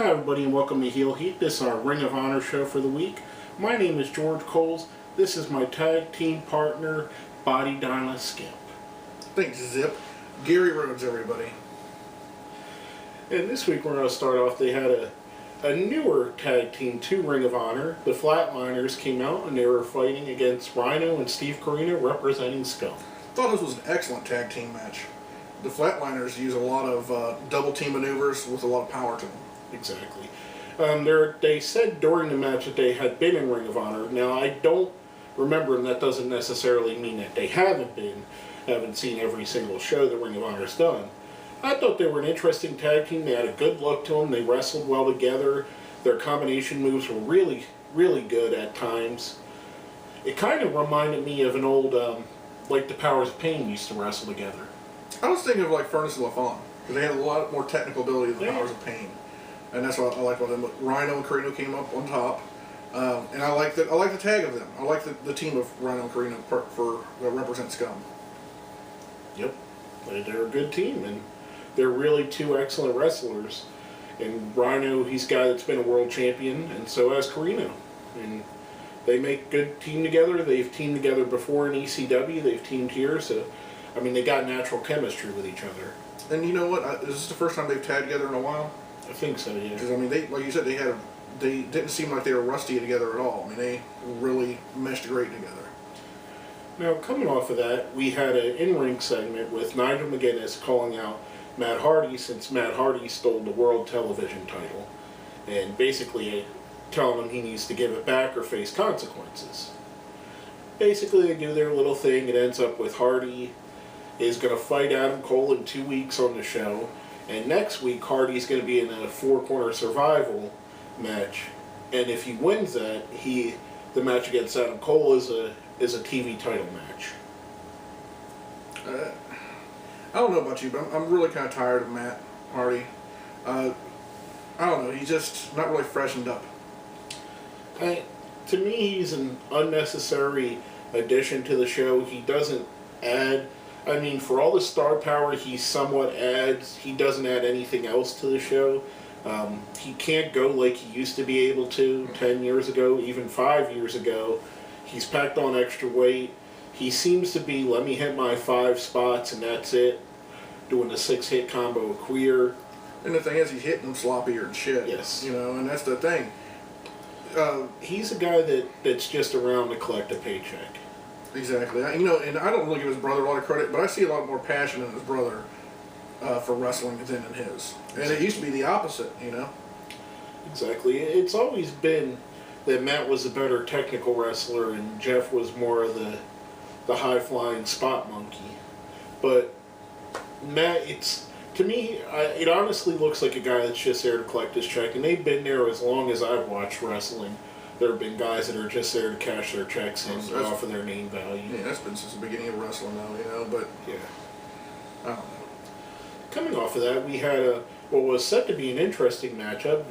Hi everybody and welcome to Heel Heat. This is our Ring of Honor show for the week. My name is George Coles. This is my tag team partner, Body Donna Skip. Thanks, Zip. Gary Rhodes, everybody. And this week we're going to start off, they had a newer tag team to Ring of Honor. The Flatliners came out and they were fighting against Rhino and Steve Corino representing Scum. Thought this was an excellent tag team match. The Flatliners use a lot of double team maneuvers with a lot of power to them. Exactly. They said during the match that they had been in Ring of Honor. Now, I don't remember, and that doesn't necessarily mean that they haven't been. I haven't seen every single show that Ring of Honor's done. I thought they were an interesting tag team. They had a good look to them. They wrestled well together. Their combination moves were really, really good at times. It kind of reminded me of an old, like the Powers of Pain used to wrestle together. I was thinking of like Furnace and LaFon, because they had a lot more technical ability than the Powers of Pain. And that's what I like about them. But Rhino and Corino came up on top, and I like the tag of them. I like the team of Rhino and Corino for represent Scum. Yep, they're a good team, and they're really two excellent wrestlers. And Rhino, he's a guy that's been a world champion, and so has Corino. And they make good team together. They've teamed together before in ECW. They've teamed here, so I mean they got natural chemistry with each other. And you know what? This is the first time they've tagged together in a while. I think so, yeah. Because I mean, like you said, they didn't seem like they were rusty together at all. I mean, they really meshed great together. Now, coming off of that, we had an in-ring segment with Nigel McGuinness calling out Matt Hardy since Matt Hardy stole the World Television title, and basically telling him he needs to give it back or face consequences. Basically, they do their little thing. It ends up with Hardy is going to fight Adam Cole in 2 weeks on the show. And next week, Hardy's going to be in a four-corner survival match, and if he wins that, the match against Adam Cole is a TV title match. I don't know about you, but I'm really kind of tired of Matt Hardy. I don't know, he's just not really freshened up. To me, he's an unnecessary addition to the show. He doesn't add. I mean, for all the star power he somewhat adds, he doesn't add anything else to the show. He can't go like he used to be able to 10 years ago, even 5 years ago. He's packed on extra weight. He seems to be, let me hit my 5 spots and that's it, doing the 6-hit combo of Queer. And the thing is, he's hitting them sloppier and shit. Yes. You know, and that's the thing. He's a guy that's just around to collect a paycheck. Exactly. You know, and I don't really give his brother a lot of credit, but I see a lot more passion in his brother for wrestling than in his. And it used to be the opposite, you know? Exactly. It's always been that Matt was a better technical wrestler and Jeff was more of the high-flying spot monkey. But Matt, to me, it honestly looks like a guy that's just there to collect his check. And they've been there as long as I've watched wrestling. There have been guys that are just there to cash their checks and offer their name value. Yeah, that's been since the beginning of wrestling now, you know, but yeah. I don't know. Coming off of that, we had what was set to be an interesting matchup,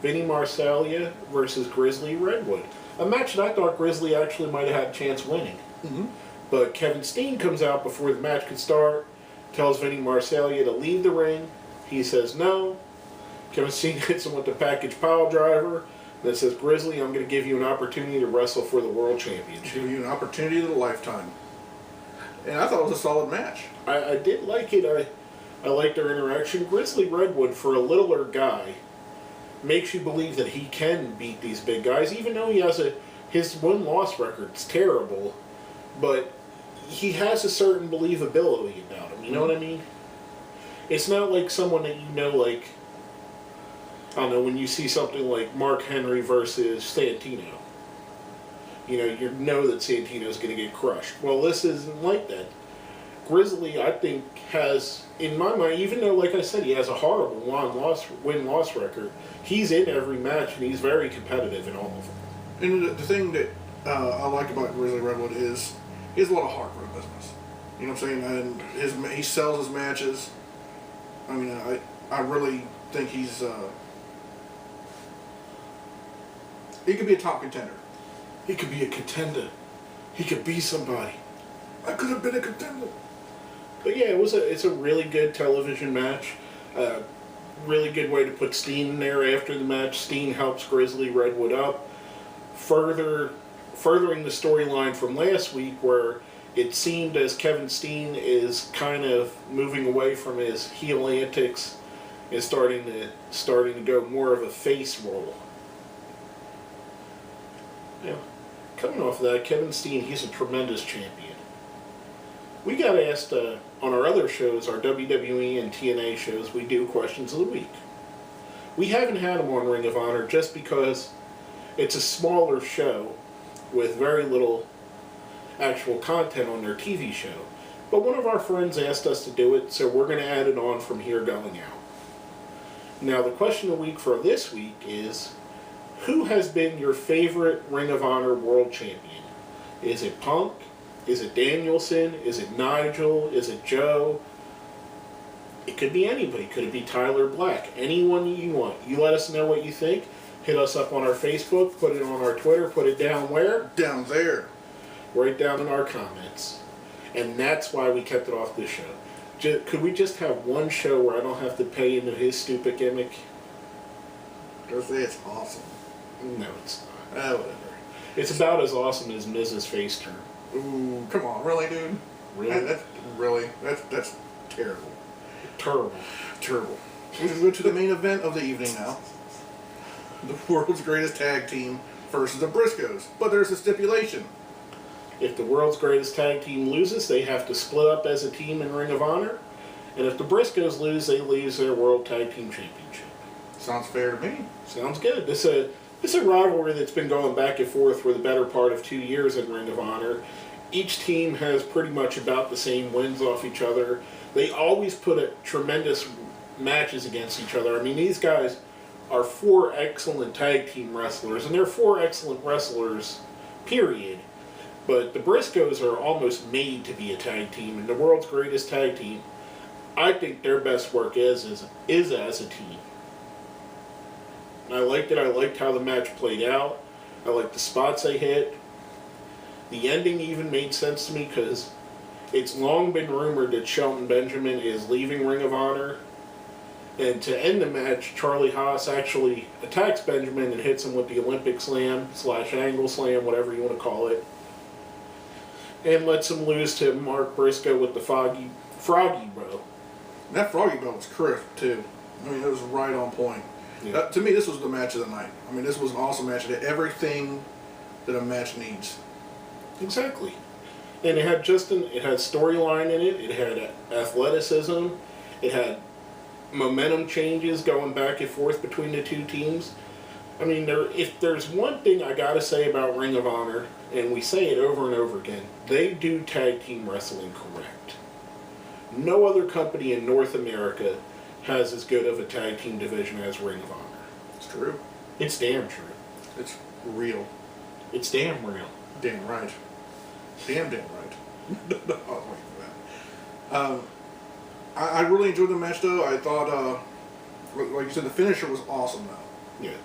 Vinny Marseglia versus Grizzly Redwood. A match that I thought Grizzly actually might have had a chance winning. Mm-hmm. But Kevin Steen comes out before the match could start, tells Vinny Marseglia to leave the ring. He says no. Kevin Steen hits him with the package pile driver. That says, Grizzly, I'm going to give you an opportunity to wrestle for the World Championship. Give you an opportunity of a lifetime. And I thought it was a solid match. I did like it. I liked their interaction. Grizzly Redwood, for a littler guy, makes you believe that he can beat these big guys, even though he has his win-loss record's terrible, but he has a certain believability about him. You know what I mean? It's not like someone that you know, like, I don't know, when you see something like Mark Henry versus Santino, you know that Santino's going to get crushed. Well, this isn't like that. Grizzly, I think, has, in my mind, even though, like I said, he has a horrible win-loss record, he's in every match and he's very competitive in all of them. And the thing that I like about Grizzly Redwood is he has a lot of heart for the business. You know what I'm saying? And he sells his matches. I mean, I really think he's... he could be a top contender. He could be a contender. He could be somebody. I could have been a contender. But yeah, it's a really good television match. really good way to put Steen in there after the match. Steen helps Grizzly Redwood up, furthering the storyline from last week where it seemed as Kevin Steen is kind of moving away from his heel antics and starting to go more of a face role. Yeah. Coming off of that, Kevin Steen, he's a tremendous champion. We got asked on our other shows, our WWE and TNA shows, we do questions of the week. We haven't had them on Ring of Honor just because it's a smaller show with very little actual content on their TV show. But one of our friends asked us to do it, so we're going to add it on from here going out. Now, the question of the week for this week is, who has been your favorite Ring of Honor World Champion? Is it Punk? Is it Danielson? Is it Nigel? Is it Joe? It could be anybody. Could it be Tyler Black? Anyone you want. You let us know what you think. Hit us up on our Facebook. Put it on our Twitter. Put it down where? Down there. Right down in our comments. And that's why we kept it off this show. Could we just have one show where I don't have to pay into his stupid gimmick? Go say it's awesome. No, it's not. Whatever. It's about as awesome as Mrs. Face Turn. Ooh, come on, really, dude? Really? That's terrible. Terrible. Terrible. We can go to the main event of the evening now. The world's greatest tag team versus the Briscoes. But there's a stipulation. If the world's greatest tag team loses, they have to split up as a team in Ring of Honor. And if the Briscoes lose, they lose their World Tag Team Championship. Sounds fair to me. Sounds good. This is a rivalry that's been going back and forth for the better part of 2 years in Ring of Honor. Each team has pretty much about the same wins off each other. They always put tremendous matches against each other. I mean, these guys are 4 excellent tag team wrestlers, and they're 4 excellent wrestlers, period. But the Briscoes are almost made to be a tag team, and the world's greatest tag team, I think their best work is as a team. And I liked it. I liked how the match played out. I liked the spots they hit. The ending even made sense to me because it's long been rumored that Shelton Benjamin is leaving Ring of Honor. And to end the match, Charlie Haas actually attacks Benjamin and hits him with the Olympic Slam / Angle Slam, whatever you want to call it. And lets him lose to Mark Briscoe with the Froggy Bow. That Froggy Bow was crisp, too. I mean, it was right on point. Yeah. To me, this was the match of the night. I mean, this was an awesome match. It had everything that a match needs. Exactly. And it had storyline in it. It had athleticism. It had momentum changes going back and forth between the two teams. I mean, if there's one thing I gotta say about Ring of Honor, and we say it over and over again, they do tag team wrestling correct. No other company in North America has as good of a tag team division as Ring of Honor. It's true. It's damn true. It's real. It's damn real. Damn right. Damn right. I was waiting for that. I really enjoyed the match, though. I thought, like you said, the finisher was awesome, though. Yeah.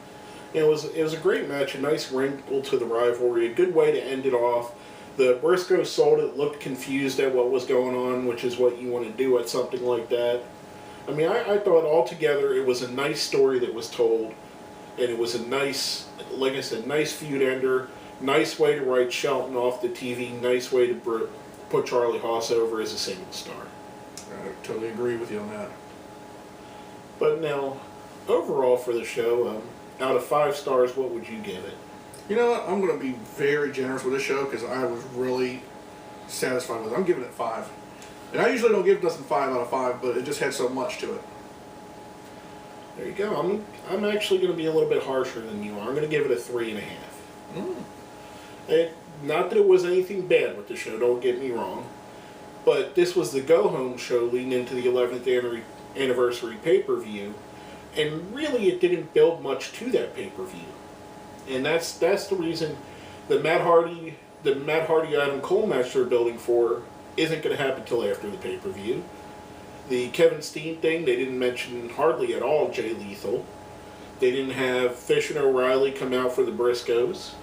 It was a great match, a nice wrinkle to the rivalry, a good way to end it off. The Briscoes sold it, looked confused at what was going on, which is what you want to do at something like that. I mean, I thought altogether it was a nice story that was told, and it was a nice, like I said, nice feud ender, nice way to write Shelton off the TV, nice way to put Charlie Haas over as a single star. I totally agree with you on that. But now, overall for the show, out of 5 stars, what would you give it? You know what? I'm going to be very generous with this show because I was really satisfied with it. I'm giving it 5. And I usually don't give nothing 5 out of 5, but it just had so much to it. There you go. I'm actually going to be a little bit harsher than you are. I'm going to give it a 3.5. Not that it was anything bad with the show, don't get me wrong. But this was the go-home show leading into the 11th anniversary pay-per-view. And really it didn't build much to that pay-per-view. And that's the reason the Matt Hardy Adam Cole match they're building for isn't going to happen until after the pay-per-view. The Kevin Steen thing, they didn't mention hardly at all Jay Lethal. They didn't have Fish and O'Reilly come out for the Briscoes.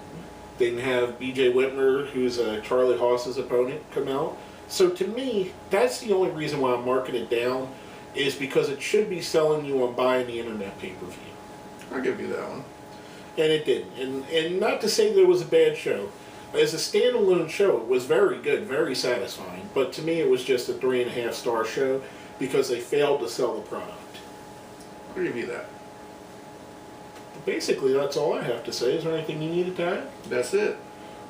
They didn't have B.J. Whitmer, who's Charlie Haas's opponent, come out. So to me, that's the only reason why I'm marking it down. is because it should be selling you on buying the internet pay-per-view. I'll give you that one. And it didn't. And not to say that it was a bad show. As a standalone show, it was very good, very satisfying. But to me, it was just a 3.5-star show because they failed to sell the product. I'll give you that. But basically, that's all I have to say. Is there anything you needed to add? That's it.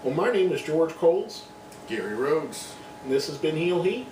Well, my name is George Coles. Gary Rhodes. And this has been Heel Heat.